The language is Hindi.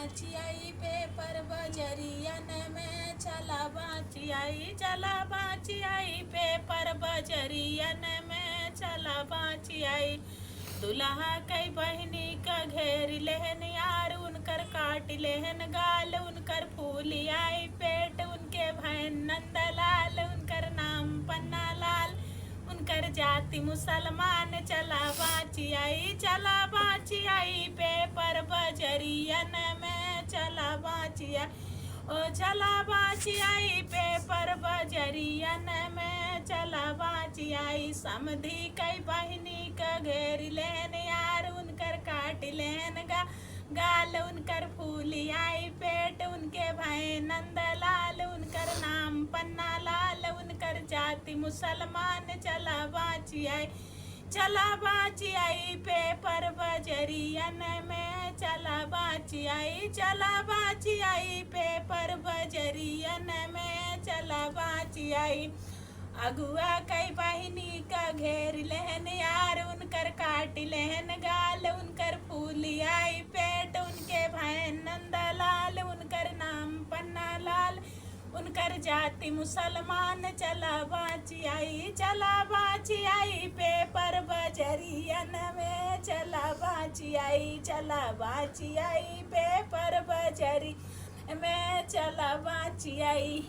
बाची आई पेपर बजरियन में चला बाची आई पेपर बजरियन में चला बाची आई। दुल्हा कई बहनी का घेर लेहन यार उनकर काट लेहन गाल उनकर फूली आई पेट उनके भैन नंदलाल उनकर नाम पन्ना लाल उनकर जाति मुसलमान चला बाची आई पेपर बजरियन में चला बाची आई। ओ चला बाची आई पेपर बजरियन में चला बाची आई। समधी कई बहनी का घेर लेन यार उनकर काट लेन गाल उनकर फूली आई पेट उनके भाई नंदलाल उनकर नाम पन्ना लाल उनकर जाति मुसलमान चला बाची आई पेपर बजरियन में चला बाची आई पेपर बजरियन में चला बाची आई। अगुआ कई बहनी का घेर लेहन यार उनकर काट लेहन गाल उनकर फूली आई पेट उनके भाई नंदलाल उनकर नाम पन्ना लाल उनकर जाति मुसलमान चला बाची आई पेपर बजरियन में चला बाची आई पेपर बजरी में चला बाची आई।